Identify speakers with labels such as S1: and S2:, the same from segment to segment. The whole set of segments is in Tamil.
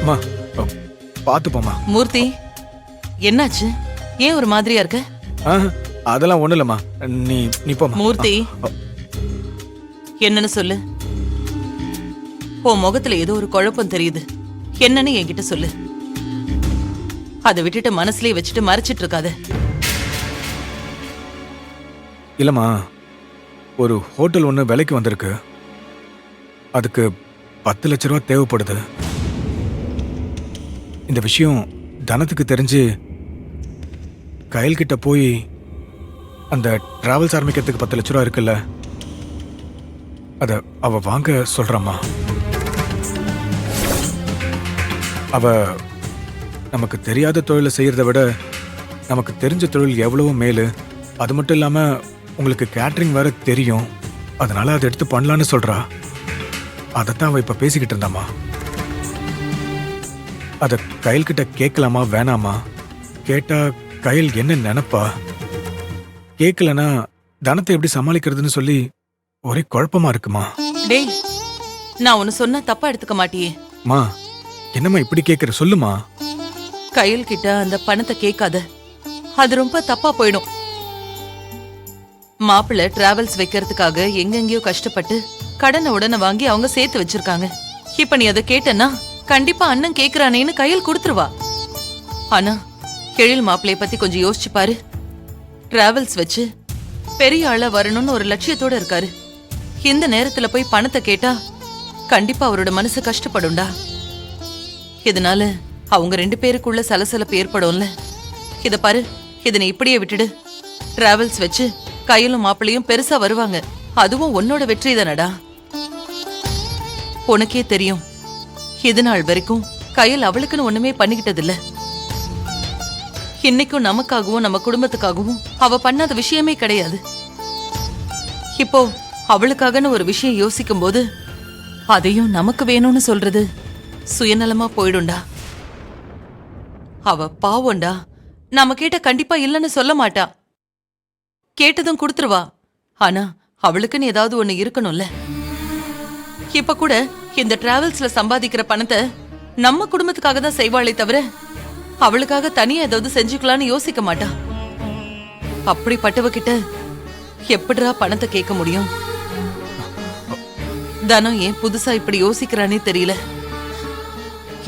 S1: அம்மா பாத்துப்போமா.
S2: மூர்த்தி, என்னாச்சு? ஏன் ஒரு மாதிரியா இருக்க?
S1: அதெல்லாம் ஒண்ணு இல்லம்மா. நீ நீ போமா.
S2: மூர்த்தி, என்னன்னு சொல்லு. உன் முகத்துல ஏதோ ஒரு குழப்பம் தெரியுது. என்னன்னு என்கிட்ட சொல்லு. அதை விட்டுட்டு மனசுலயே வச்சுட்டு மறைச்சிட்டு இருக்காத.
S1: இல்லம்மா, ஒரு ஹோட்டல் ஒண்ணு விலைக்கு வந்திருக்கு. அதுக்கு 10 லட்ச ரூபா தேவைப்படுது. இந்த விஷயம் தனத்துக்கு தெரிஞ்சு கையில் கிட்ட போய் அந்த டிராவல்ஸ் ஆரம்பிக்கிறதுக்கு 10 லட்ச ரூபா இருக்குல்ல, அத அவ வாங்க சொல்றாமா. அவ நமக்கு தெரியாத தொழிலை செய்யறதை விட நமக்கு தெரிஞ்ச தொழில் எவ்வளவோ மேலு. அது மட்டும் இல்லாம உங்களுக்கு கேட்டரிங் வேற தெரியும், அதனால அதை எடுத்து பண்ணலான்னு சொல்றா. அதைத்தான் அவ இப்ப பேசிக்கிட்டு இருந்தாமா. அத கையில் கிட்ட கேட்கலாமா வேணாமா? கேட்டா கையில் என்ன நினைப்பா? கேட்கலனா தனத்தை எப்படி சமாளிக்கிறதுன்னு சொல்லி ஒரே குழப்பமா இருக்குமா.
S2: டேய், நான் ஒன்னு சொன்னா தப்பா எடுத்துக்க மாட்டியே?
S1: மா, என்னம்மா இப்படி கேக்குற? சொல்லுமா.
S2: கையில் கிட்ட அந்த பணத்தை கேட்காத, அது ரொம்ப தப்பா போயிடும். மாப்பிள்ள டிராவல்ஸ் வைக்கிறதுக்காக எங்கெங்கயோ கஷ்டப்பட்டு கடனை உடனே வாங்கி அவங்க சேர்த்து வச்சிருக்காங்க. இப்ப நீ அதை கேட்டனா கண்டிப்பா அண்ணன் கேக்குறானேன்னு கையில் கொடுத்துருவா. ஆனா எழில் மாப்பிள்ளைய பத்தி கொஞ்சம் யோசிச்சு பாரு. டிராவல்ஸ் வச்சு பெரிய ஆளா வரணும்னு ஒரு லட்சியத்தோட இருக்காரு. இந்த நேரத்துல போய் பணத்தை கேட்டா கண்டிப்பா அவரோட மனசு கஷ்டப்படும்டா. இதனால அவங்க 2 பேருக்குள்ள சலசலப்பு ஏற்படும்ல. இத பாரு, இதனை இப்படியே விட்டுடு. டிராவல்ஸ் வச்சு கையிலும் மாப்பிள்ளையும் பெருசா வருவாங்க. அதுவும் உன்னோட வெற்றி தானடா. உனக்கே தெரியும், இது நாள் வரைக்கும் கையில் அவளுக்குன்னு ஒண்ணுமே பண்ணிக்கிட்டது இல்ல. இன்னைக்கும் நமக்காகவும் நம்ம குடும்பத்துக்காகவும் அவ பண்ணாத விஷயமே கிடையாது. இப்போ அவளுக்காகன்னு ஒரு விஷயம் யோசிக்கும் போது அதையும் நமக்கு வேணும்னு சொல்றது சுயநலமா போயிடும்டா. அவ பாவம்டா. நாம கேட்ட கண்டிப்பா இல்லன்னு சொல்ல மாட்டா. கேட்டதும் கொடுத்துருவா. ஆனா அவளுக்குன்னு ஏதாவது ஒண்ணு இருக்கணும்ல. இப்ப கூட இந்த டிராவல்ஸ்ல சம்பாதிக்கிற பணத்தை நம்ம குடும்பத்துக்காக தான் செய்வாளே தவிர அவளுக்காக தனியா ஏதாவது செஞ்சுக்கலான்னு யோசிக்க மாட்டா. அப்படிப்பட்டவகிட்ட எப்படிரா பணத்தை கேட்க முடியும்? தனம் ஏன் புதுசா இப்படி யோசிக்கிறானே தெரியல.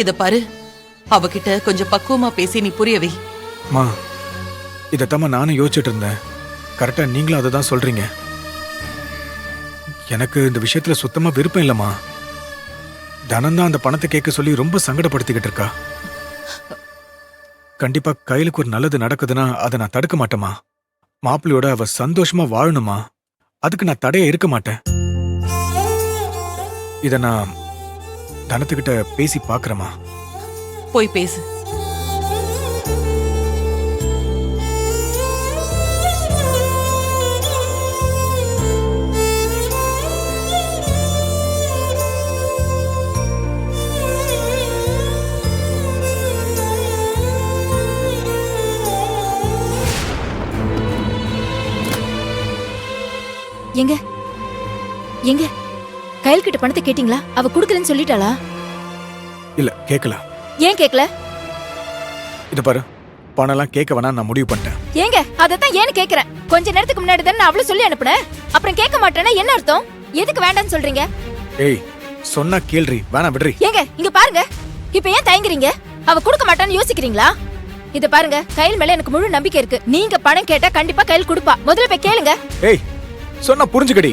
S2: இத பாரு, அவகிட்ட கொஞ்சம் பக்குவமா பேசி நீ புரியவை.
S1: மா, இதத்தம்மா நானும் யோசிச்சுட்டு இருந்தேன். கரெக்டா நீங்களும் அதை தான் சொல்றீங்க. எனக்கு இந்த விஷயத்துல சுத்தமா விருப்பம் இல்லம்மா. தனம் தான் அந்த பணத்தை கேட்க சொல்லி ரொம்ப சங்கடப்படுத்திக்கிட்டு இருக்கா. கண்டிப்பா கையிலுக்கு ஒரு நல்லது நடக்குதுன்னா அதை நான் தடுக்க மாட்டேமா. மாப்பிள்ளையோட அவ சந்தோஷமா வாழணுமா, அதுக்கு நான் தடையா இருக்க மாட்டேன். இத நான் தனத்துக்கிட்ட பேசி பாக்குறேமா.
S2: போய் பேசு.
S3: எங்க எங்க கையில் கிட்ட பணத்தை கேட்டீங்களா? அவ குடுக்கலன்னு சொல்லிட்டாளா?
S1: இல்ல, கேட்கல.
S3: ஏன் கேட்கல?
S1: இது பாரு, பணம்லாம் கேட்க வேணா நான் முடிவு பண்ணிட்டேன்.
S3: ஏங்க அதத்தான் ஏன்னு கேக்குறேன். கொஞ்ச நேரத்துக்கு முன்னாடி தானே அவளு சொல்லி அனுப்புனேன். அப்புறம் கேட்க மாட்டேன்னா என்ன அர்த்தம்? எதுக்கு வேண்டான்னு சொல்றீங்க?
S1: ஏய், சொன்னா கேள்றி, வேணா விடுறி.
S3: ஏங்க இங்க பாருங்க, இப்ப ஏன் தயங்குறீங்க? அவ குடுக்க மாட்டான்னு யோசிக்கிறீங்களா? இத பாருங்க, கையில் மேல எனக்கு முழு நம்பிக்கை இருக்கு. நீங்க பணம் கேட்டா கண்டிப்பா கையில் கொடுப்பா. முதல்ல போய் கேளுங்க.
S1: ஏய், சொன்னா புரிஞ்சுக்கடி.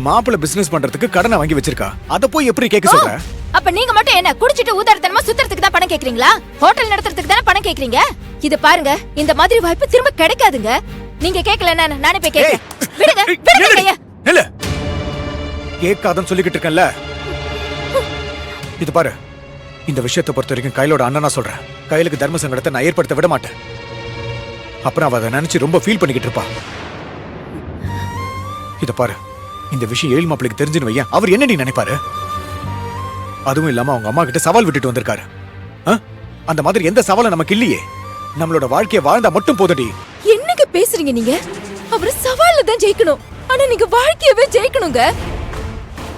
S1: மாப்பிள்ள பிசினஸ் பண்றதுக்கு கடனை வாங்கி வச்சிருக்கா, அத போய் எப்படி கேட்க சொல்ற?
S3: அப்ப நீங்க மட்டும் என்ன குடிச்சிட்டு ஊதாரத்தனமா சுத்துறதுக்கு தான் பணம் கேக்குறீங்களா? ஹோட்டல் நடத்துறதுக்கு தானே பணம் கேக்குறீங்க? இத பாருங்க, இந்த மாதிரி வாய்ப்பு திரும்ப கிடைக்காதுங்க. நீங்க கேக்கலன்னா நானே போய் கேக்குறேன். விடுங்க, விடுங்க.
S1: இல்ல, கேட்காதன்னு சொல்லிக்கிட்டு இருக்கேன்ல. இது பாரு, இந்த விஷயத்தை பொறுத்த வரைக்கும் கையிலோட அண்ணனா சொல்றேன். கையிலுக்கு தர்ம சங்கடத்தை நான் ஏற்படுத்த விட மாட்டேன். அப்புறம் அவ அதை நினைச்சு ரொம்ப ஃபீல் பண்ணிக்கிட்டு இருப்பா. இத பாரு, இந்த விஷயம் ஏழு மாப்பிளைக்கு தெரிஞ்சுன்னு வையன், அவர் என்ன நீ நினைப்பாரு? அதுவும் இல்லாம அவங்க அம்மா கிட்ட சவால் விட்டுட்டு வந்திருக்காரு. அந்த மாதிரி எந்த சவாலும் நமக்கு இல்லையே. நம்மளோட வாழ்க்கைய வாழ்ந்தா மட்டும் போதுடி.
S3: என்னங்க பேசுறீங்க நீங்க? அவர் சவால்ல தான் ஜெயிக்கணும், ஆனா நீங்க வாழ்க்கையவே ஜெயிக்கணுங்க.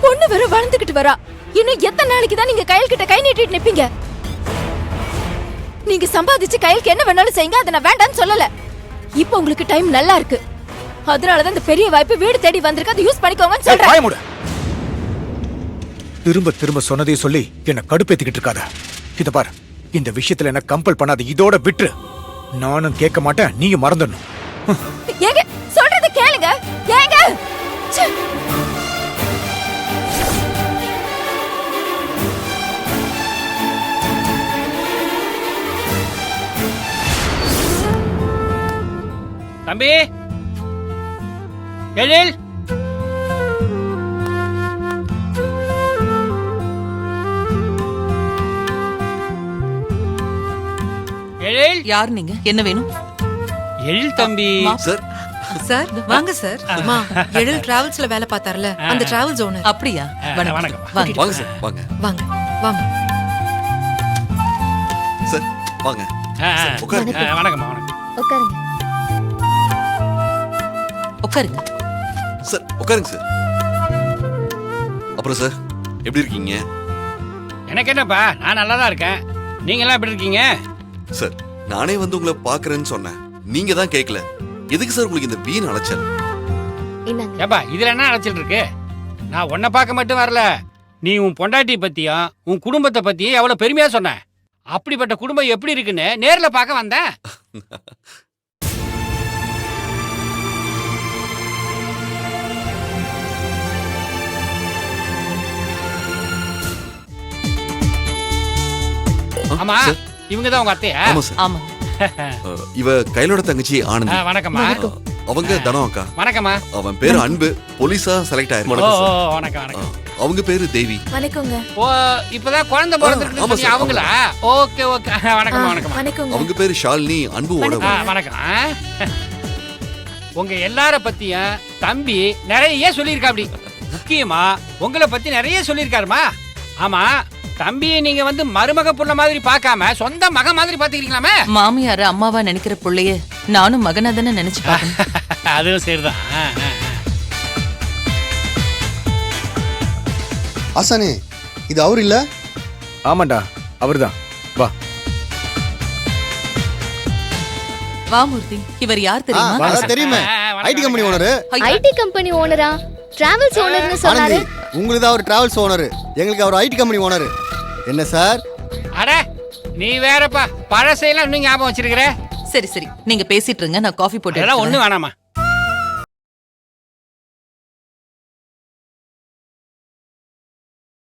S3: பொண்ணு வேற வளர்ந்துகிட்டு வரா. இன்னும் எத்தனை நாளைக்கு தான் நீங்க கையில் கிட்ட கை நீட்டிட்டு நிப்பீங்க? நீங்க சம்பாதிச்சு கையிலுக்கு என்ன வேணாலும் செய்யுங்க, அதை நான் வேண்டாம்னு சொல்லல. இப்போ உங்களுக்கு டைம் நல்லா இருக்கு, அதனாலதான் இந்த பெரிய வாய்ப்பு வீடு தேடி வந்திருக்கு, அதை யூஸ் பண்ணிக்கோங்கன்னு சொல்றேன்.
S1: வாய மூடு. திரும்ப திரும்ப சொன்னதே சொல்லி என்ன கடுப்பேத்திக்கிட்டு இருக்காத. இத பாரு, இந்த விஷயத்துல என்ன கம்பல் பண்ணாத, இதோட விட்டு. நானும் கேட்க மாட்டேன், நீயும் மறந்துடணும்.
S3: ஏங்க சொல்றத கேளுங்க. ஏங்க ச்சே.
S4: தம்பி எழில், எழில்,
S2: யார் நீங்க? என்ன வேணும்?
S4: எழில் தம்பி.
S5: சார்
S6: சார் வாங்க சார். அம்மா எழில் டிராவல்ஸ்ல வேலை பார்த்தார்ல, அந்த டிராவல்ஸ் ஓனர்.
S2: அப்படியா?
S4: வணக்கம்.
S2: வாங்க.
S5: வாங்க சார் வாங்க
S6: வாங்க வாங்க.
S5: சார் வாங்க உட்காருங்க.
S4: வணக்கம்மா, வணக்கம்.
S3: உட்காருங்க.
S2: உட்காருங்க.
S5: சார் உட்காருங்க சார். அப்புறம் சார் எப்படி இருக்கீங்க?
S4: எனக்கு என்னப்பா, நான் நல்லா தான் இருக்கேன். நீங்க எல்லாம் எப்படி இருக்கீங்க?
S5: சார் நானே வந்து உங்களை பாக்குறேன்னு சொன்னேன், நீங்க தான் கேட்கல. எதுக்கு சார் உங்களுக்கு இந்த வீண் அலைச்சல்?
S3: இந்தாங்க.
S4: ஏப்பா இதுல என்ன அழைச்சிட்டு இருக்கு? நான் உன்னை பார்க்க மட்டும் வரல, நீ உன் பொண்டாட்டி பத்தியும் உன் குடும்பத்தை பத்தியும் எவ்வளவு பெருமையா சொன்ன. அப்படிப்பட்ட குடும்பம் எப்படி இருக்குன்னு நேர்ல பார்க்க வந்தேன். ஆமா,
S5: சார்.
S4: இவங்க தான் உங்க அத்தையா?
S5: ஆமா சார்.
S2: ஆமா.
S5: இவ கையிலோட தங்கச்சி ஆனந்தி.
S4: வணக்கம்மா.
S5: அவங்க தனம் அக்கா.
S4: வணக்கம்மா.
S5: அவன் பேரு அன்பு, போலீஸா செலக்ட்
S4: ஓ
S5: ஆயிருக்கான்.
S4: ஓ, வணக்கம் வணக்கம்.
S5: அவங்க பேரு தேவி.
S3: வணக்கங்க.
S4: ஓ, இப்பதான் குழந்தை பிறந்திருக்குன்னு
S5: ஆமா
S4: சொன்னீங்க,
S5: சார்,
S4: அவங்களா? Okay okay. வணக்கம் வணக்கம்.
S3: வணக்கங்க.
S5: அவங்க பேரு ஷாலினி, அன்புவோட
S4: வணக்கம். உங்க எல்லார பத்தியும் தம்பி நிறைய சொல்லியிருக்கா. அப்படி முக்கியமா உங்களை பத்தி நிறைய சொல்லியிருக்காருமா. ஆமா, தம்பியை நீங்க வந்து மருமக புள்ள மாதிரி பார்க்காம சொந்த மக மாதிரி பாத்துக்கிறீங்களாமே.
S2: மாமியார அம்மாவா நினைக்கிற புள்ளைய நானும் மகனா தானே நினைச்சு பாக்கணும்.
S4: அதுவும் சரிதான்.
S7: ஆசானே, இது அவர் இல்ல?
S1: ஆமாண்டா, அவர்தான். வா.
S2: வா மூர்த்தி, இவர் யார் தெரியுமா?
S7: அதான் தெரியுமே, ஐடி கம்பெனி ஓனர்.
S2: ஐயா,
S8: ஐடி கம்பெனி ஓனரா? டிராவல்ஸ் ஓனர்னு சொன்னாரு.
S7: ஆனந்தி, உங்களுக்கு தான் அவர் டிராவல்ஸ் ஓனர், எங்களுக்கு அவர் ஐடி கம்பெனி ஓனர். என்ன சார்?
S4: அட நீ வேறப்பா, பழசையெல்லாம் இன்னும் ஞாபகம் வச்சிருக்கிற.
S2: சரி சரி, நீங்க பேசிட்டு இருங்க, நான் காஃபி போட்டு
S4: அதெல்லாம்
S2: எடுத்துட்டு
S4: ஒண்ணும் வேணாமா.